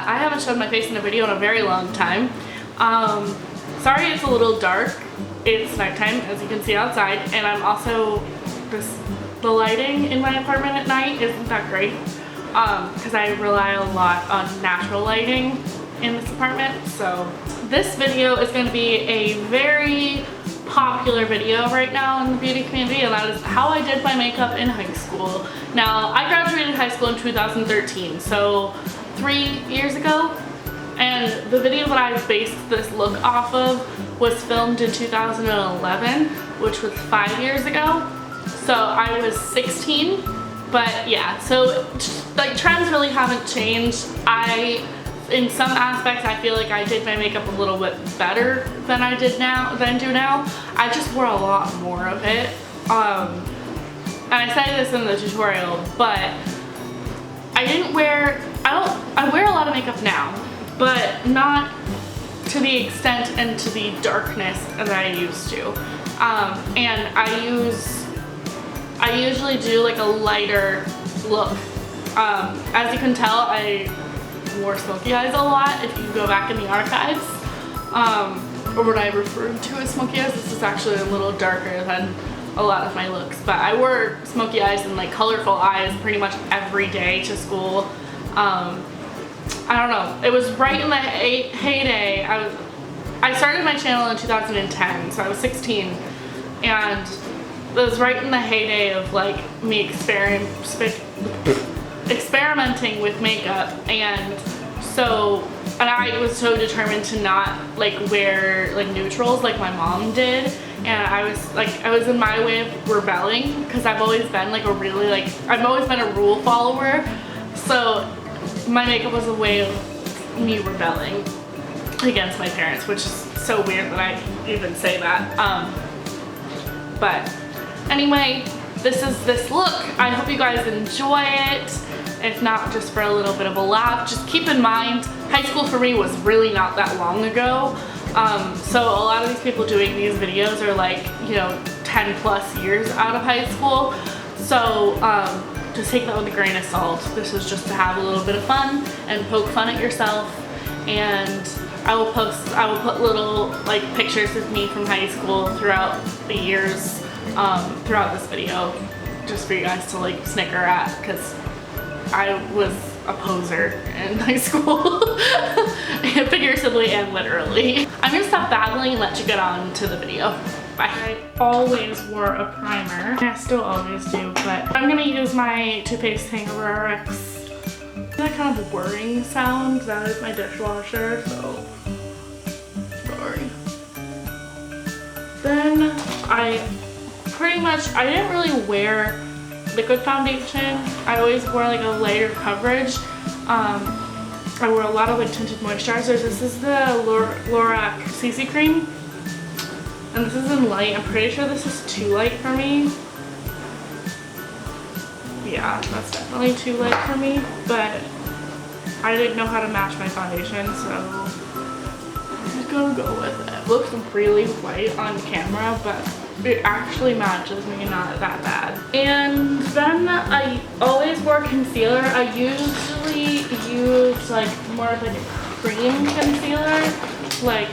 I haven't shown my face in a video in a very long time. Sorry it's a little dark. It's nighttime, as you can see outside, and I'm also the lighting in my apartment at night isn't that great because I rely a lot on natural lighting in this apartment. So this video is going to be a very popular video right now in the beauty community, and that is how I did my makeup in high school. Now, I graduated high school in 2013, so 3 years ago, and the video that I based this look off of was filmed in 2011, which was 5 years ago. So I was 16, but yeah, so like trends really haven't changed. In some aspects, I feel like I did my makeup a little bit better than I do now. I just wore a lot more of it. And I said this in the tutorial, but I wear a lot of makeup now, but not to the extent and to the darkness that I used to. And I usually do like a lighter look. As you can tell, I wore smoky eyes a lot. If you go back in the archives, or what I referred to as smoky eyes, this is actually a little darker than a lot of my looks, but I wore smoky eyes and like colorful eyes pretty much every day to school. I don't know, it was right in the heyday. I started my channel in 2010, so I was 16, and it was right in the heyday of like me experimenting with makeup, and I was so determined to not like wear like neutrals like my mom did, and I was in my way of rebelling, because I've always been like I've always been a rule follower, so my makeup was a way of me rebelling against my parents, which is so weird that I even say that. But anyway, this is this look. I hope you guys enjoy it. If not, just for a little bit of a laugh. Just keep in mind, high school for me was really not that long ago. So a lot of these people doing these videos are like, you know, 10 plus years out of high school. So just take that with a grain of salt. This is just to have a little bit of fun and poke fun at yourself. And I will put little like pictures of me from high school throughout the years, throughout this video, just for you guys to like snicker at, because I was a poser in high school, figuratively and literally. I'm gonna stop babbling and let you get on to the video. Bye. I always wore a primer. I still always do, but I'm gonna use my Too Faced Hangover RX. That kind of whirring sound, that is my dishwasher, so sorry. Then I didn't really wear liquid foundation. I always wore like a lighter coverage. I wore a lot of like tinted moisturizers. This is the Lorac CC cream, and this is in light. I'm pretty sure this is too light for me. Yeah, that's definitely too light for me, but I didn't know how to match my foundation, so I'm just gonna go with it. It looks really white on camera, but it actually matches me not that bad. And then I always wore concealer. I usually use like more of like a cream concealer, like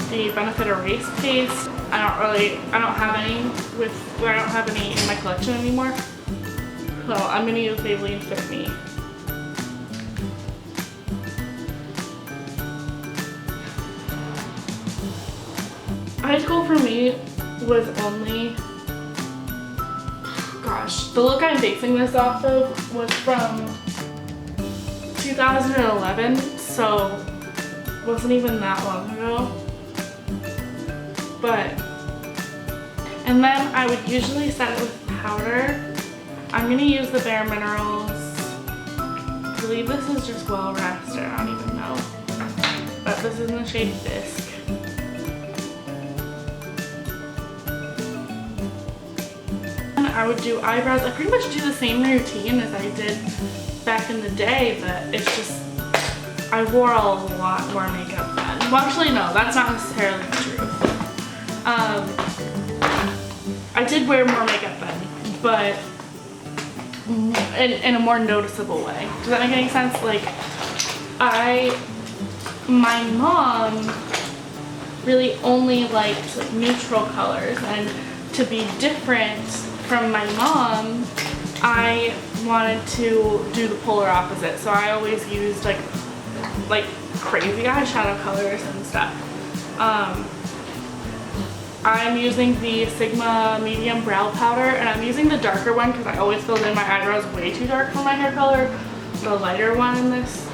the Benefit Erase Paste. I don't have any in my collection anymore. So I'm gonna use Maybelline Fit Me. High school for me was only, gosh, the look I'm basing this off of was from 2011, so it wasn't even that long ago. And then I would usually set it with powder. I'm gonna use the Bare Minerals. I believe this is just Well Rested, I don't even know. But this is in the shade Bisque. I would do eyebrows. I pretty much do the same routine as I did back in the day, but it's just, I wore a lot more makeup then. Well, actually no, that's not necessarily the truth. I did wear more makeup then, but in a more noticeable way. Does that make any sense? Like, my mom really only liked like neutral colors, and to be different from my mom, I wanted to do the polar opposite. So I always used like crazy eyeshadow colors and stuff. I'm using the Sigma medium brow powder, and I'm using the darker one because I always filled in my eyebrows way too dark for my hair color. The lighter one in this.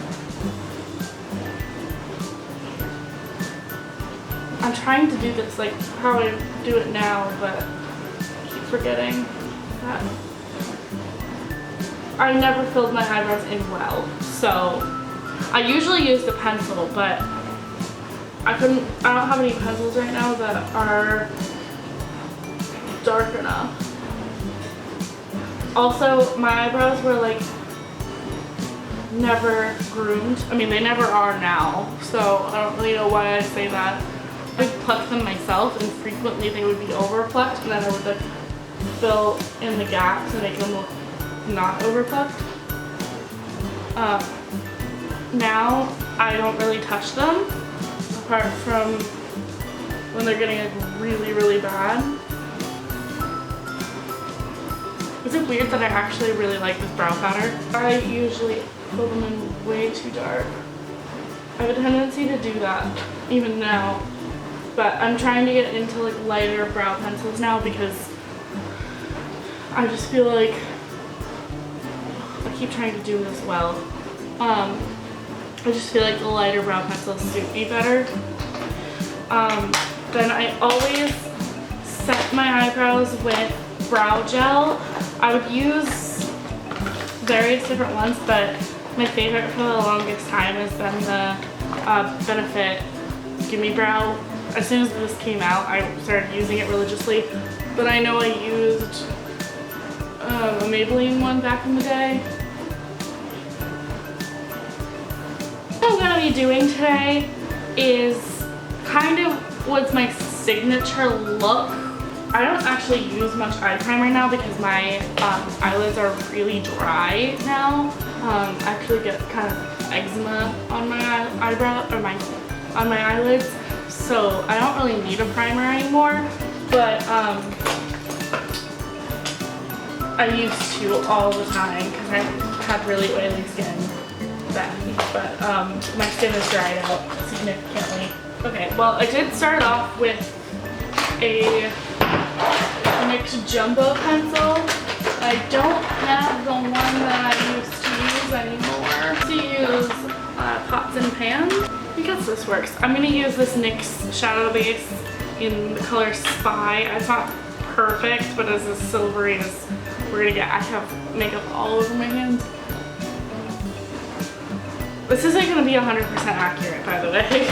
I'm trying to do this like how I do it now, but I keep forgetting that I never filled my eyebrows in well. So I usually use the pencil, but I don't have any pencils right now that are dark enough. Also, my eyebrows were like never groomed. I mean, they never are now, so I don't really know why I say that. I plucked them myself, and frequently they would be over plucked, and then I would like fill in the gaps and make them look not over plucked. Now I don't really touch them, apart from when they're getting like really, really bad. Is it weird that I actually really like this brow powder? I usually fill them in way too dark. I have a tendency to do that even now, but I'm trying to get into like lighter brow pencils now because I just feel like I keep trying to do this well. I just feel like the lighter brow pencils suit me better. Then I always set my eyebrows with brow gel. I would use various different ones, but my favorite for the longest time has been the Benefit Gimme Brow. As soon as this came out, I started using it religiously, but I know I used a Maybelline one back in the day. What I'm going to be doing today is kind of what's my signature look. I don't actually use much eye primer now because my eyelids are really dry now. I actually get kind of eczema on my eyebrow or on my eyelids, so I don't really need a primer anymore. But I used to all the time because I had really oily skin then. But my skin has dried out significantly. Okay, well I did start off with a NYX Jumbo pencil. I don't have the one that I used to use anymore. To use pots and pans. I guess this works. I'm going to use this NYX shadow base in the color Spy. It's not perfect, but it's as silvery as we're going to get. I have makeup all over my hands. This isn't going to be 100% accurate, by the way.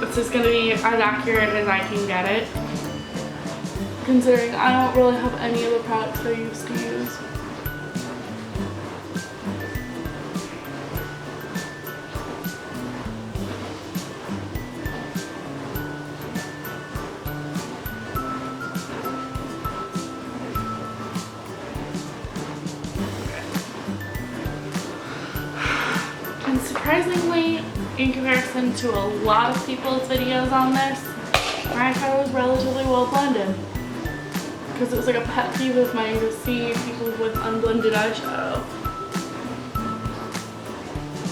This is going to be as accurate as I can get it, considering I don't really have any of the products I used to use. And surprisingly, in comparison to a lot of people's videos on this, my eyeshadow was relatively well blended. Because it was like a pet peeve of mine to see people with unblended eyeshadow.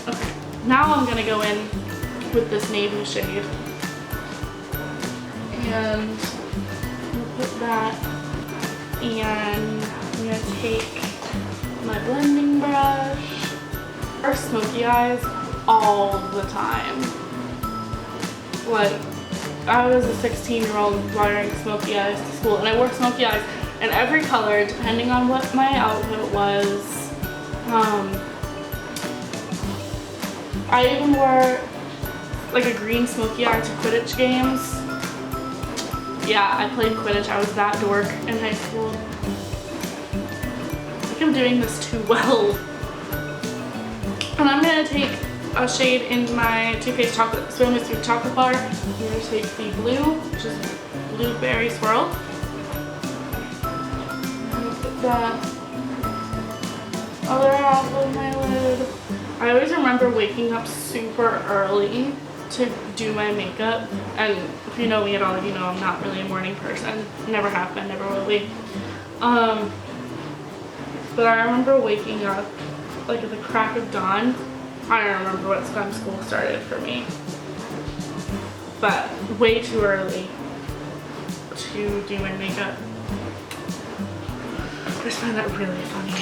Okay, now I'm gonna go in with this navy shade. And I'm gonna put that, and I'm gonna take my blending brush. Or smoky eyes all the time. Like, I was a 16-year-old wearing smoky eyes to school, and I wore smoky eyes in every color depending on what my outfit was. I even wore like a green smoky eye to Quidditch games. Yeah, I played Quidditch. I was that dork in high school. I think I'm doing this too well. And I'm going to take a shade in my Too Faced Chocolate Swim Through Chocolate Bar. I'm going to take the blue, which is Blueberry Swirl. I'm going to put that other half of my lid I always remember waking up super early to do my makeup, and if you know me at all, you know I'm not really a morning person. Never have been, never will be. But I remember waking up like at the crack of dawn. I don't remember what time school started for me, but way too early to do my makeup. I just find that really funny.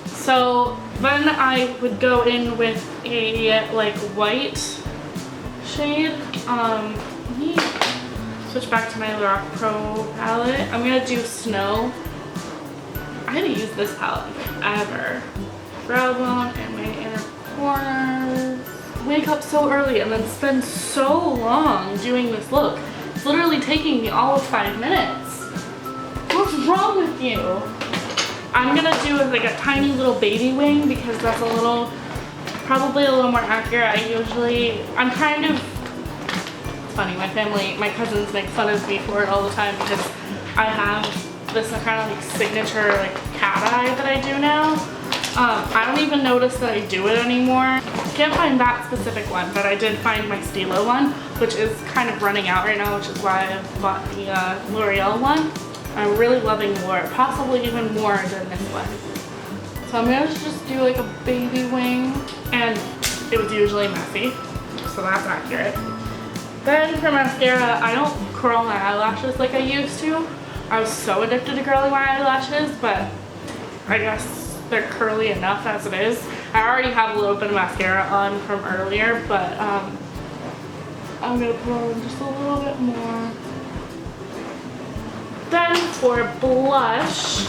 So then I would go in with a like white shade. Let me switch back to my Lorac Pro palette. I'm gonna do Snow. I had to use this palette ever. Brow bone and my inner corners. Wake up so early and then spend so long doing this look. It's literally taking me all of 5 minutes. What's wrong with you? I'm gonna do like a tiny little baby wing because that's probably a little more accurate. I'm kind of, it's funny, my cousins make fun of me for it all the time because I have this kind of like signature like cat eye that I do now. I don't even notice that I do it anymore. Can't find that specific one, but I did find my Stilo one, which is kind of running out right now, which is why I bought the L'Oreal one. I'm really loving L'Oreal, possibly even more than this one. So I'm gonna just do like a baby wing, and it was usually messy, so that's accurate. Then for mascara, I don't curl my eyelashes like I used to. I was so addicted to curling my eyelashes, but I guess they're curly enough as it is. I already have a little bit of mascara on from earlier, but I'm gonna put on just a little bit more. Then for blush,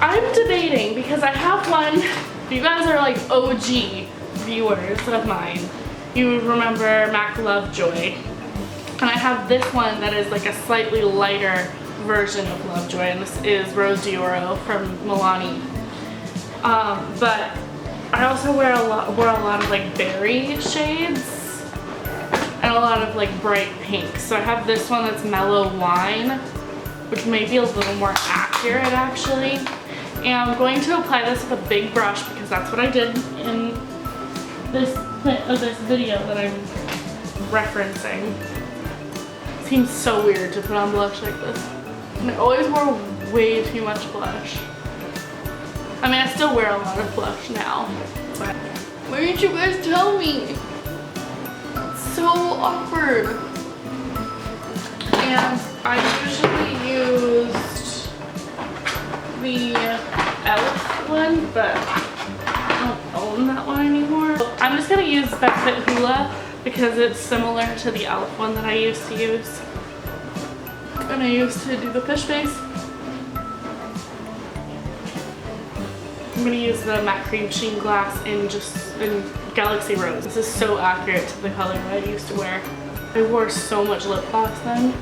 I'm debating because I have one. You guys are like OG viewers of mine. You remember MAC Lovejoy. And I have this one that is like a slightly lighter version of Lovejoy, and this is Rose d'Oro from Milani. But I also wore a lot of like berry shades and a lot of like bright pink. So I have this one that's Mellow Wine, which may be a little more accurate actually. And I'm going to apply this with a big brush because that's what I did in this video that I'm referencing. It seems so weird to put on blush like this. And I always wore way too much blush. I mean, I still wear a lot of blush now, but why didn't you guys tell me? It's so awkward. And I usually used the e.l.f. one, but I don't own that one anymore. I'm just gonna use Benefit Hoola because it's similar to the e.l.f. one that I used to use. And I used to do the fish face. I'm gonna use the matte cream sheen glass in Galaxy Rose. This is so accurate to the color that I used to wear. I wore so much lip gloss then.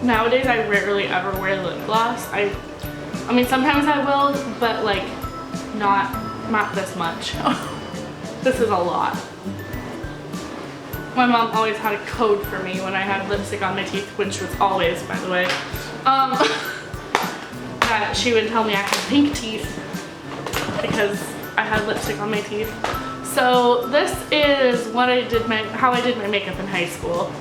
Nowadays I rarely ever wear lip gloss. I mean sometimes I will, but like not this much. This is a lot. My mom always had a code for me when I had lipstick on my teeth, which was always, by the way, that she would tell me I had pink teeth because I had lipstick on my teeth. So this is what how I did my makeup in high school.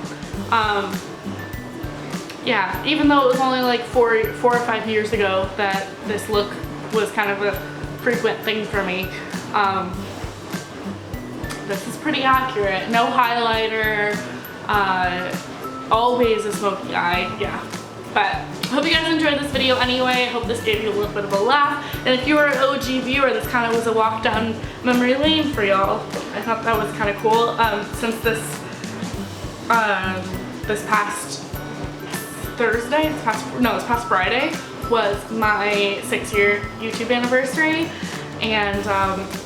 Yeah, even though it was only like 4 or 5 years ago that this look was kind of a frequent thing for me. This is pretty accurate. No highlighter, always a smoky eye, yeah. But I hope you guys enjoyed this video anyway. I hope this gave you a little bit of a laugh. And if you were an OG viewer, this kind of was a walk down memory lane for y'all. I thought that was kind of cool. Since this past Thursday, this past Friday was my 6-year YouTube anniversary. And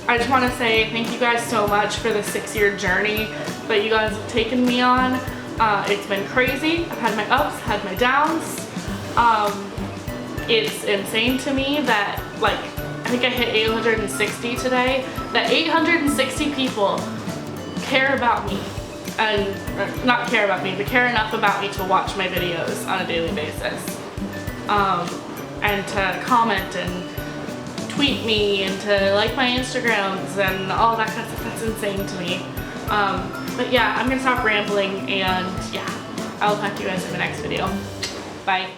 I just want to say thank you guys so much for the 6-year journey that you guys have taken me on. It's been crazy. I've had my ups, had my downs. It's insane to me that, like, I think I hit 860 today, that 860 people care about me. And not care about me, but care enough about me to watch my videos on a daily basis. And to comment and tweet me and to like my Instagrams and all that kind of stuff. That's insane to me. But yeah, I'm gonna stop rambling, and yeah, I'll talk to you guys in the next video. Bye.